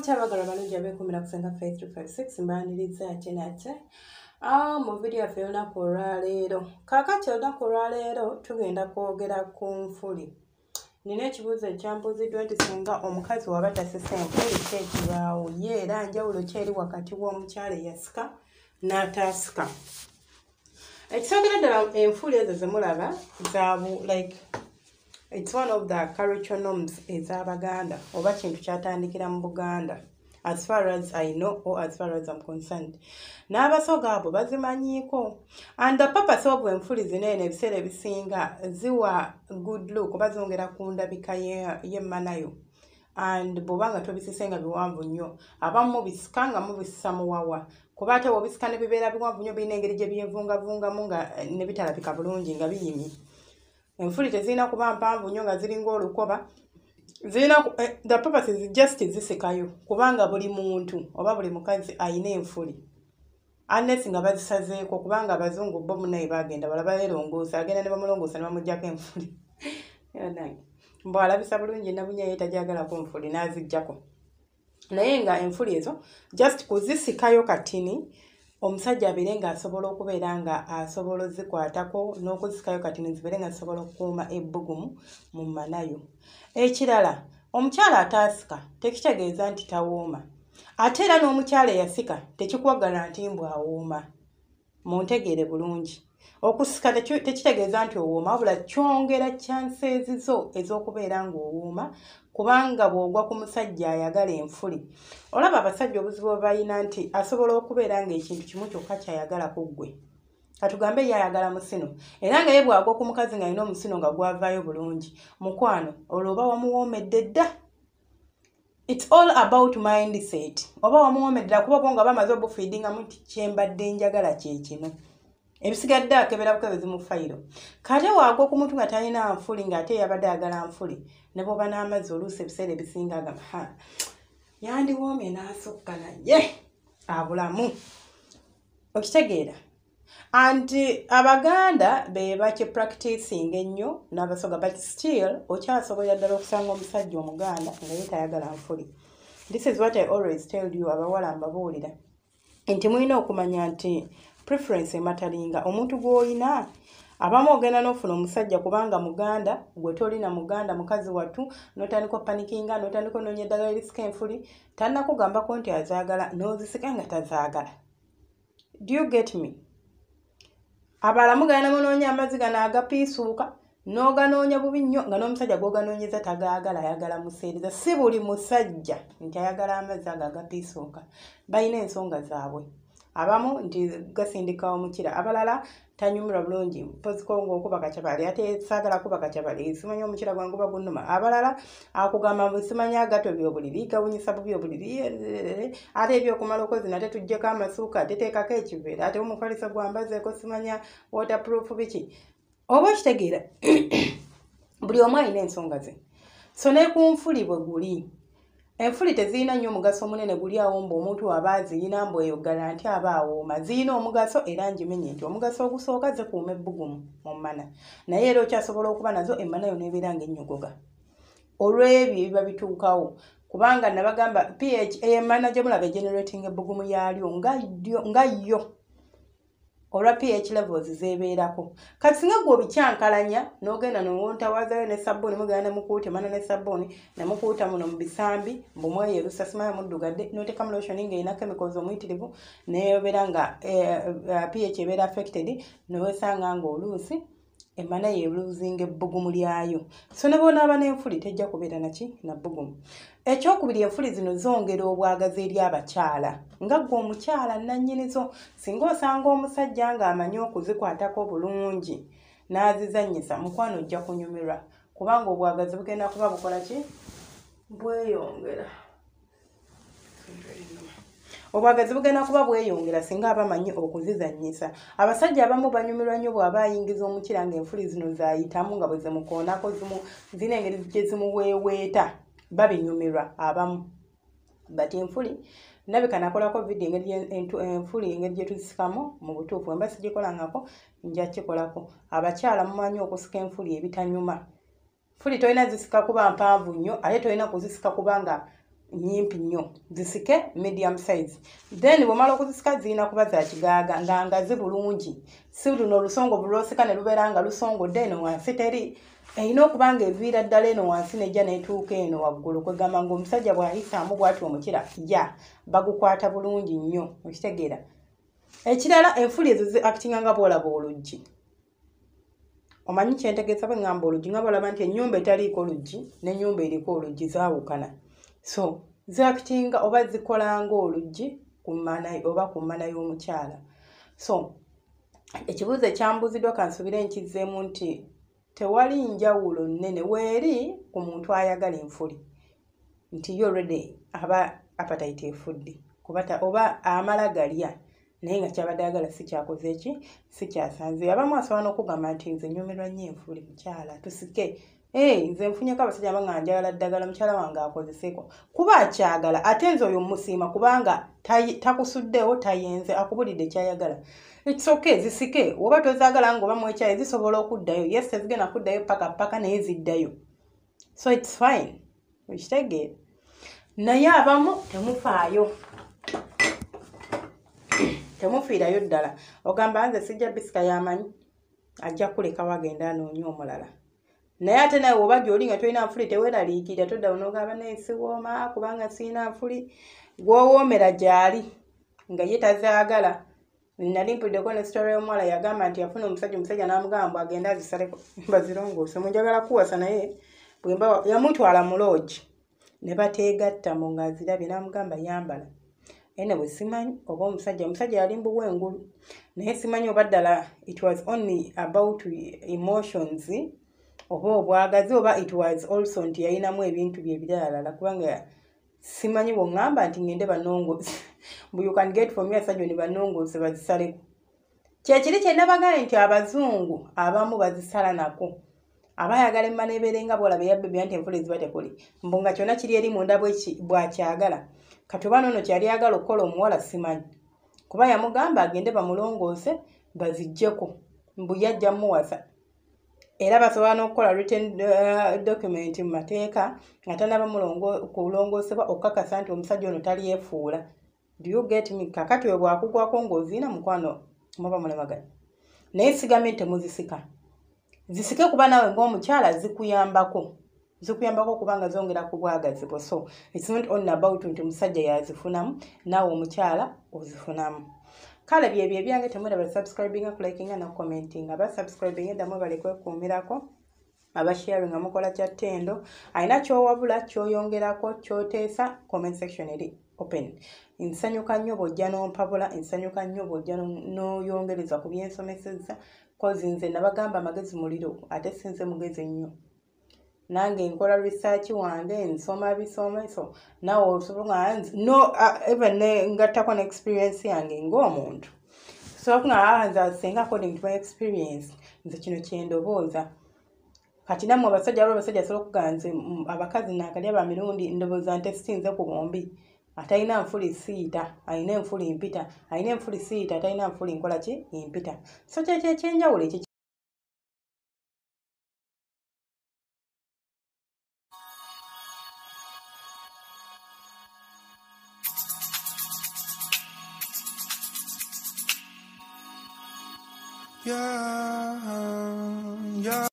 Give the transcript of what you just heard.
Mutabagala balungi abeekumira kusenga Faith 256 mbaniriza ate nate. Mu video yaffe olunaku olwaleero. Kaakati olunaku olwaleero tugenda kwogera ku nfuli. Nina ekibuuzo ekyambuuziddwa nti singa omukazi waba tasise enfuli ki ekibaawo ye era njawulo ki eri wakati w'omukyala eyasika n'ataasika. Ekisookera ddala enfuli ezo ze mulaba like it's one of the cultural norms ez'Abaganda oba kintu kyatandikira mu Buganda as far as I know or as far as I'm concerned. N'abasoga abo bazimanyiiko. And the purpose of enfuli zino eno ebiseera ebisinga ziwa good look oba zongera ku ndabika y'emmanayo. And bw'oba nga tobisise nga biwanvu nnyo abamu mubisika nga mubisisa muwawa kuba ate bw'obisika ne bibeera biwanvu nnyo birina engeri gye byevungavungamu nga ne bitalabika bulungi nga biyimye. Enfuli tezirina kuba mpanvu nnyo nga ziringa olukoba. The purpose is just zisikayo kubanga buli muntu oba buli mukazi ayina enfuli. Unless nga bazisazeeko kubanga abazungu bo munaye bagenda balaba leerongoosa agenda ne bamulongoosa ne bamuggyako enfuli. Mbu alabisa bulungi nabunya ye tajagalako enfuli n'aziggyako. Naye nga enfuli ezo just kuzisikayo katini omusajja abeere nga asobola okubeera nga asobola ozikwatako n'okuzisikayo katini zibeere nga zisobola okukuuma ebbugumu mu manayo. Ekirala omukyala ataasika tekitegeeza nti tawooma. Ate era n'omukyala eyasika tekikuwagala nti mbu awooma. Muntegeere bulungi. Okusika tekitegeeza nti owooma wabula kyongera chances zo ez'okubeera ng'owooma kubanga bw'ogwa ku musajja ayagala enfuli. Olaba abasajja obuzibu bwe balina nti asobola okubeera ng'ekintu kimu kyokka kyayagala ku ggwe. Katugambe ye ayagala musino era nga ye bw'agwa ku mukazi ng'alina omusino nga gwavaayo bulungi. Mukwano olwo oba wamuwoomedde dda. It's all about mindset. Oba wamuwoomedde dda kuba bo nga bamaze obufiidingamu nti kyembadde njagala kye kino. Ebisigadde akebera bukebezi mu fayiro. Kate waagwa ku muntu nga talina nfuli ng'ate yabadde ayagala nfuli ne bw'oba n'amazzi oluusi ebiseera ebisinga agamba yandiwoomye n'asukka naye abulamu. Okitegeera? And Abaganda be bakipracticing ennyo n'abasoga but still okyasobolera ddala okusanga omusajja Omuganda nga ye tayagala nfuli. This is what I always tell you abawala mbabuulira nti mulina okumanya nti preference ematalinga omuntu gw'olina abamu ogenda n'ofuna omusajja kubanga Muganda gwe tolina Muganda mukazi wattu n'otandika panikinga n'otandika onoonya eddagala erisika enfuli tannakugambako nti azaagala n'ozisika nga tazaagala. Do you get me? Abalamu gana munoonya amazzi gano agapiisuuka n'oganoonya bubi nnyo nga n'omusajja gw'oganoonyeza tagaagala ayagala museereza. Si buli musajja nti ayagala amazzi ago agapiisuuka. Balina ensonga zaabwe. Abamu nti gasindika omukira abalala tanyumirwa bulungi mpoziko ng'okuba kacyabali ate saagala kuba kacyabali simanya omukira gwange guba gunnuma. Abalala akugamba mbu simanya agatobya obuliri gawunyisa bubi obuliri ate ebyokumala okozi nate tuggyeko amasuuka ate teekako ekiveera ate omufaliso gwambazeeko simanya waterproof biki. Oba okitegeera buli omu alina ensonga ze. So ne ku nfuli bwe guli enfuli tezirina nnyo omugaso munene guli awo mbu omuntu aba azirina mbu eyogala nti aba awooma. Zirina omugaso era njimenye nti omugaso ogusooka zikuuma ebbugumu mu mmana. Naye era okyasobola okuba nazo emmana yonna ebeera ng'ennyogoga. Olw'ebyo ebiba bituukawo kubanga nabagamba pH emmana gye mulaba generating ebbugumu yaalyo nga yo olwa pH levels zeebeerako. Kati singa gwe obikyankalanya n'ogenda n'owoontawaazayo ne sabbuuni mugenda ne mukuuta emmana ne sabbuuni ne mukuuta muno mu bisambi mbu mweyerusa simanya muddugadde n'oteeka mu lotion ng'erina chemicals omuyitirivu n'ebeera nga pH ebeera affected ne weesanga ng'oluusi emmana yeeluuzinga ebbugumu lyayo. So ne bw'onaaba n'enfuli tejja kubeera naki na bbugumu. Ekyokubiri enfuli zino zongera obwagazi eri abakyala. Nga ggwe omukyala nannyinizo singa osanga omusajja ng'amanyi okuzikwatako bulungi n'azizannyisa mukwano ojja kunyumirwa kubanga obwagazi bugenda kuba bukola ki? Bweyongera. Obwagazi bugenda kuba bweyongera singa abamanyi okuzizannyisa. Abasajja abamu banyumirwa nnyo bw'aba ayingiza omukira ng'enfuli zino zaayitamu nga bwe zimukoonako zirina engeri gye zimuweeweeta babinyumirwa abamu. But enfuli ndabika nakolako video engeri enfuli engeri gye tuzisikamu mu butuufu emba sigikolangako nja kikolako. Abakyala mumanyi okusika enfuli ebitanyuma. Enfuli tolina zisika kuba mpanvu nnyo ate tolina kuzisika kubanga nyimpi nnyo zisike medium size then bwomala okuzisika zirina kuba za kigaaga nga ngazi bulungi si luno olusongo bulosika ne lubeera nga lusongodde eno wansi teri erina okuba nga eviira ddala eno wansi nejja neetuuka eno waggulu kwegamba ng'omusajja bw'ayisaamu bw'ati omukira bagukwata bulungi nnyo okitegeera ekirala enfuli ezo ziakitinga nga bw'olaba oluggi omanyi kyentegeeza bwe ŋŋamba oluggi nga bw'olaba nti ennyumba etaliiko oluggi n'ennyumba eriko oluggi zaawukana so ziakitinga oba zikola ng'oluggi oba ku mmana y'omukyala so ekibuuzo ekyambuuziddwa kansubire nkizzeemu nti tewali njawulo nnene weeri ku muntu ayagala enfuli nti yo already aba appetite efudde oba amala galya naye nga kyabadde ayagala si kyakoze eki si kyasanze abamu asobola n'okugamba nti nze nyumirwa nnyo enfuli mukyala tusike nze nfunyeko abasajja nga njagala ddagala mukyala wange akozeseeko kuba akyagala ate nze oyo musiima kubanga takusuddeewo tayenze akubulidde kyayagala ekisooka zisike oba tozaagala ng'oba mwekyayi zisobola okuddayo yes tezigenda kuddayo paka naye ziddayo so it's fine ekitegeera naye abamu temufaayo temufiirayo ddala ogamba nze sijja bisika y'amanyi ajja kuleka wagenda anoonya omulala naye ate nawe oba gy'oli nga tolina nfuli teweeraliikirira toddawo n'ogamba naye siwooma kubanga sirina nfuli gw'owoomera gy'ali nga ye tazaagala nali mpuddeko ne sitole y'omuwala yagamba nti yafuna omusajja n'amugamba agenda azisaleko bazirongoose munjagala kuwasa naye bwemba yamutwala mu loogi ne bateegatta mu ng'azirabye n'amugamba yambala ene bwe simanyi oba omusajja yali mbuwengulu naye simanyi oba ddala it was only about emotions oba obwagazi oba it was also nti yalinamu ebintu bye ebirala kubanga simanyi bw'oŋŋamba nti ngende banongoose you can get from me asajja ne banongoose bazisaleko kyekiri kye nabagale nti abazungu abamu bazisala nako abayagala emmana ebeerenga bwolaba eyabbebya nti enfula eziba tekuli mbu nga kyonna kiri eri munda bwakyagala kati oba noono kyali agala okukola omuwala simanyi kuba yamugamba agende bamulongoose baziggyeko mbu yajja muwasa era basobola n'okukola written document mu mateeka nga tanaba kulongoosebwa okukakasa nti omusajja ono talyefuula do you get me kakati we bwakugwako ng'oziina mukwano muba mulemagana naye sigambye nti temuzisika zisike kuba nawe ng'omukyala zikuyambako kubanga zongera ku bwagazi bwo so it's not only about nti omusajja yazifunamu naawe omukyala ozifunamu kale byebyo ebyange temulaba subscribinga kulikinga na commentinga basubscribinga eddamu bali kwekuumirako abasharing nga mukola kya ttendo alina kyowabula kyoyongerako kyoteesa comment section eri open nsanyuka nnyo bw'ojja n'ompabula nsanyuka nnyo bw'ojja n'oyongereza ku byensomesezza kozi nze nabagamba amagezi muliro ate sinze mugezi ennyo nange nkola research wange nsoma bisomeso naawe osobola even ngattako ne experience yange ng'omuntu so nga nze asenga according to my experience nze kino kyendobooza kati nammwe abasajja asobola okugamba nze abakazi nakalya ba mirundi ndowooza nte sinze ku bombi atalina nfuli siita alina enfuli mpita alina enfuli siita atalina nfuli nkola ki impita so kyekyenjawulo ekyo Yeah.